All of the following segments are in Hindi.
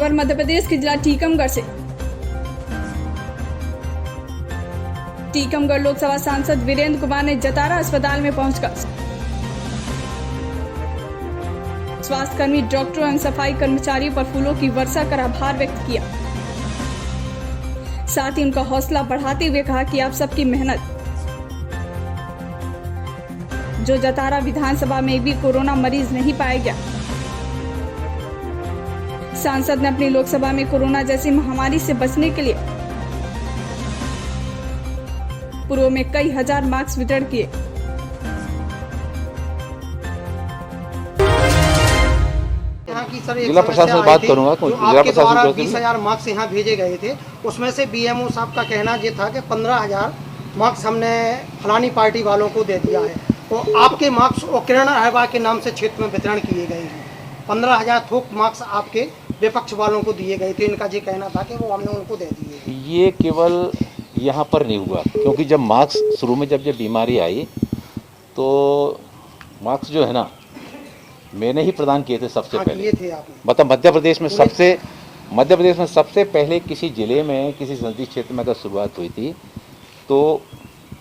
खबर मध्य प्रदेश के जिला टीकमगढ़ से। टीकमगढ़ लोकसभा सांसद वीरेंद्र कुमार ने जतारा अस्पताल में पहुंचकर स्वास्थ्यकर्मी, डॉक्टरों एवं सफाई कर्मचारियों पर फूलों की वर्षा कर आभार व्यक्त किया। साथ ही उनका हौसला बढ़ाते हुए कहा कि आप सबकी मेहनत जो जतारा विधानसभा में भी कोरोना मरीज नहीं पाया गया। सांसद ने अपनी लोकसभा में कोरोना जैसी महामारी से बचने के लिए पूर्व में कई हजार मास्क वितरण किए। जिला प्रशासन से बात करूंगा। जिला प्रशासन द्वारा 20,000 मास्क यहाँ भेजे गए थे, उसमें से बीएमओ साहब का कहना ये था कि 15,000 मास्क हमने फलानी पार्टी वालों को दे दिया है। तो आपके मास्क और किरण अहवा के नाम से क्षेत्र में वितरण किए गए हैं। 15,000 थोक मास्क आपके विपक्ष वालों को दिए गए थे। इनका ये कहना था कि वो हमने उनको दे दिए। ये केवल यहाँ पर नहीं हुआ, क्योंकि जब मास्क शुरू में जब ये बीमारी आई तो मास्क जो है ना मैंने ही प्रदान किए थे सबसे पहले। मतलब मध्य प्रदेश में सबसे पहले किसी जिले में किसी संसदीय क्षेत्र में अगर शुरुआत हुई थी तो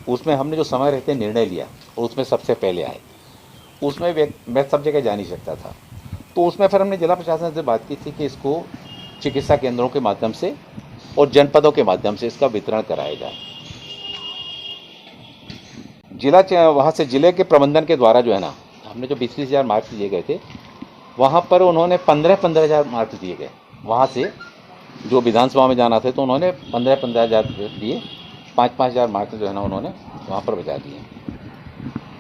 उसमें हमने जो समय रहते निर्णय लिया और उसमें सबसे पहले आए। उसमें मैं सब जगह जा नहीं सकता था, तो उसमें फिर हमने जिला प्रशासन से बात की थी कि इसको चिकित्सा केंद्रों के माध्यम से और जनपदों के माध्यम से इसका वितरण कराया जाए। वहाँ से जिले के प्रबंधन के द्वारा जो है ना हमने जो 20,000 मार्क्स दिए गए थे, वहाँ पर उन्होंने 15,000 मार्क्स दिए गए। वहाँ से जो विधानसभा में जाना थे तो उन्होंने 15,000 दिए, 5,000 मार्क्स जो है ना उन्होंने वहाँ पर बचा दिए।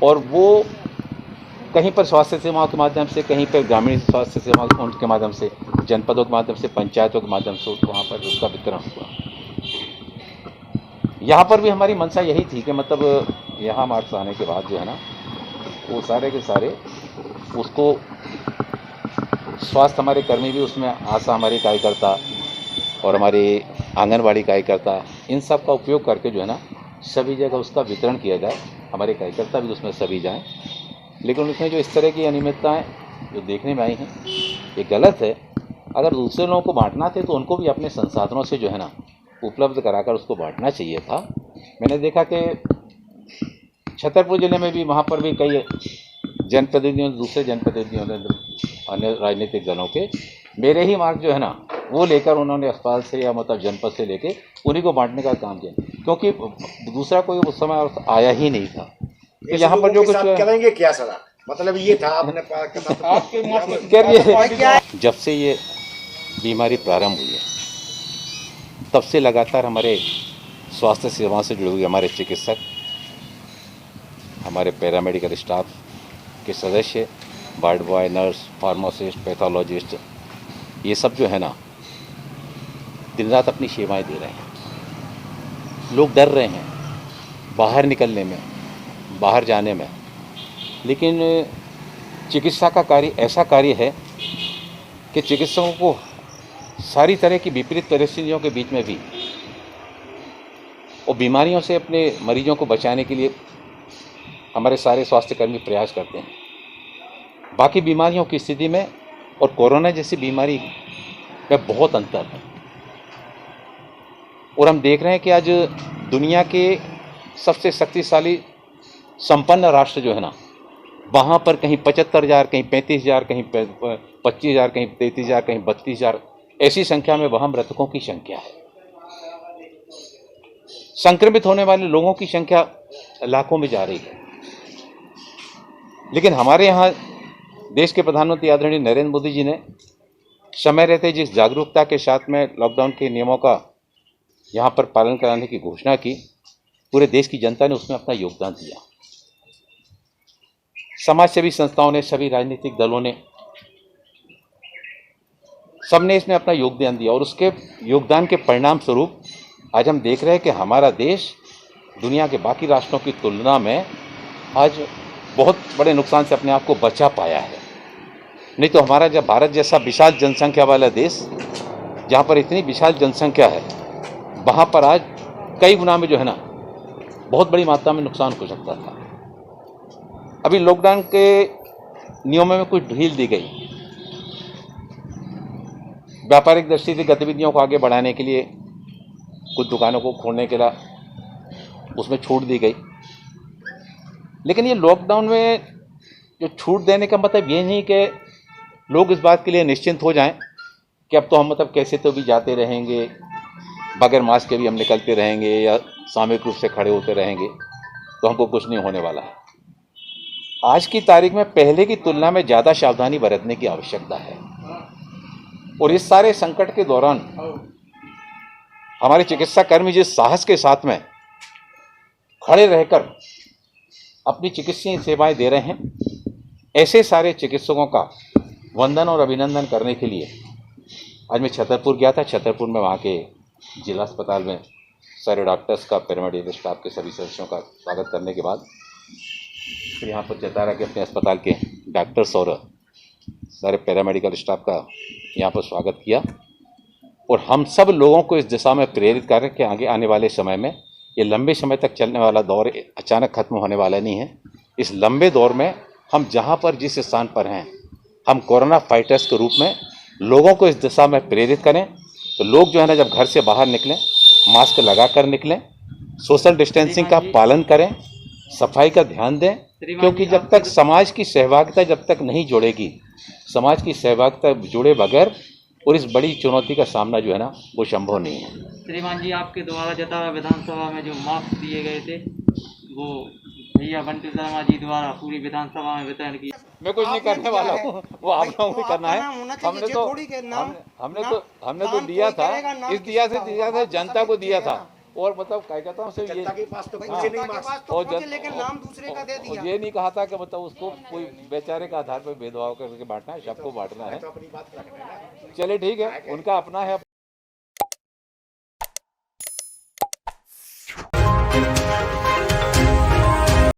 और वो कहीं पर स्वास्थ्य सेवाओं के माध्यम से, कहीं पर ग्रामीण स्वास्थ्य सेवाओं के माध्यम से, जनपदों के माध्यम से, पंचायतों के माध्यम से वहाँ पर उसका वितरण हुआ। यहाँ पर भी हमारी मंशा यही थी कि मतलब यहाँ मार्क्स आने के बाद जो है ना वो सारे के सारे उसको स्वास्थ्य हमारे कर्मी भी उसमें, आशा हमारे कार्यकर्ता और हमारे आंगनबाड़ी कार्यकर्ता, इन सब का उपयोग करके जो है ना सभी जगह उसका वितरण किया जाए। हमारे कार्यकर्ता भी उसमें सभी जाएं। लेकिन उसमें जो इस तरह की अनियमितताएँ जो देखने में आई हैं ये गलत है। अगर दूसरे लोगों को बांटना थे तो उनको भी अपने संसाधनों से जो है ना उपलब्ध कराकर उसको बांटना चाहिए था। मैंने देखा कि छतरपुर जिले में भी वहाँ पर भी कई जनप्रतिनिधियों, दूसरे जनप्रतिनिधियों ने, अन्य राजनीतिक दलों के मेरे ही मार्ग जो है ना वो लेकर उन्होंने अस्पताल से या मतलब जनपद से लेके उन्हीं को बांटने का काम किया, क्योंकि दूसरा कोई उस समय आया ही नहीं था। तो यहाँ पर जो कुछ करेंगे क्या सर, मतलब ये था आपने जब से ये बीमारी प्रारंभ हुई है तब से लगातार हमारे स्वास्थ्य सेवाओं से जुड़े हुए हमारे चिकित्सक, हमारे पैरामेडिकल स्टाफ के सदस्य, ward boy, nurse, pharmacist, pathologist, ये सब जो है ना दिन रात अपनी सेवाएं दे रहे हैं। लोग डर रहे हैं बाहर निकलने में, बाहर जाने में, लेकिन चिकित्सा का कार्य ऐसा कार्य है कि चिकित्सकों को सारी तरह की विपरीत परिस्थितियों के बीच में भी और बीमारियों से अपने मरीजों को बचाने के लिए हमारे सारे स्वास्थ्यकर्मी प्रयास करते हैं। बाकी बीमारियों की स्थिति में और कोरोना जैसी बीमारी में बहुत अंतर है। और हम देख रहे हैं कि आज दुनिया के सबसे शक्तिशाली संपन्न राष्ट्र जो है ना वहाँ पर कहीं 75,000, कहीं 35,000, कहीं 25,000, कहीं 33,000, कहीं 32,000 ऐसी संख्या में वहाँ मृतकों की संख्या है। संक्रमित होने वाले लोगों की संख्या लाखों में जा रही है। लेकिन हमारे यहाँ देश के प्रधानमंत्री आदरणीय नरेंद्र मोदी जी ने समय रहते जिस जागरूकता के साथ में लॉकडाउन के नियमों का यहाँ पर पालन कराने की घोषणा की, पूरे देश की जनता ने उसमें अपना योगदान दिया। समाज सेवी संस्थाओं ने, सभी राजनीतिक दलों ने, सबने इसमें अपना योगदान दिया और उसके योगदान के परिणाम स्वरूप आज हम देख रहे हैं कि हमारा देश दुनिया के बाकी राष्ट्रों की तुलना में आज बहुत बड़े नुकसान से अपने आप को बचा पाया है। नहीं तो हमारा जब भारत जैसा विशाल जनसंख्या वाला देश, जहाँ पर इतनी विशाल जनसंख्या है, वहाँ पर आज कई गुना में जो है ना बहुत बड़ी मात्रा में नुकसान हो सकता था। अभी लॉकडाउन के नियमों में कुछ ढील दी गई, व्यापारिक दृष्टि से गतिविधियों को आगे बढ़ाने के लिए कुछ दुकानों को खोलने के लिए उसमें छूट दी गई। लेकिन ये लॉकडाउन में जो छूट देने का मतलब ये नहीं कि लोग इस बात के लिए निश्चिंत हो जाएं कि अब तो हम मतलब कैसे तो भी जाते रहेंगे, बगैर मास्क के भी हम निकलते रहेंगे या सामूहिक रूप से खड़े होते रहेंगे तो हमको कुछ नहीं होने वाला है। आज की तारीख में पहले की तुलना में ज़्यादा सावधानी बरतने की आवश्यकता है। और इस सारे संकट के दौरान हमारे चिकित्सा कर्मी जिस साहस के साथ में खड़े रहकर अपनी चिकित्सीय सेवाएं दे रहे हैं, ऐसे सारे चिकित्सकों का वंदन और अभिनंदन करने के लिए आज मैं छतरपुर गया था। छतरपुर में वहाँ के जिला अस्पताल में सारे डॉक्टर्स का, पैरामेडिकल स्टाफ के सभी सदस्यों का स्वागत करने के बाद फिर यहाँ पर जतारा के अपने अस्पताल के डॉक्टर्स और सारे पैरामेडिकल स्टाफ का यहाँ पर स्वागत किया। और हम सब लोगों को इस दिशा में प्रेरित करें कि आगे आने वाले समय में ये लंबे समय तक चलने वाला दौर अचानक खत्म होने वाला नहीं है। इस लंबे दौर में हम जहाँ पर जिस स्थान पर हैं, हम कोरोना फाइटर्स के रूप में लोगों को इस दिशा में प्रेरित करें। तो लोग जो है ना, जब घर से बाहर निकलें मास्क लगा कर निकलें, सोशल डिस्टेंसिंग का पालन करें, सफाई का ध्यान दें, क्योंकि जब तक समाज की सहभागिता जब तक नहीं जुड़ेगी, समाज की सहभागिता जुड़े बगैर और इस बड़ी चुनौती का सामना जो है ना वो संभव नहीं है। श्रीमान जी, आपके द्वारा जतारा विधानसभा में जो मास्क दिए गए थे वो भैया बंटी शर्मा जी द्वारा पूरी विधानसभा में वितरण किया। मैं कुछ नहीं करने वाला हूँ, वो आप लोगों को करना है। हमने तो दिया था, इस दिया से जनता को दिया था। और मतलब क्या कहता हूँ ये के पास तो पहुंचे नहीं मास्क, और लेकिन नाम दूसरे का दे दिया। ये नहीं कहा था कि मतलब उसको कोई बेचारे का आधार पर भेदभाव करके बांटना है, सबको बांटना है। चले ठीक है, उनका अपना है।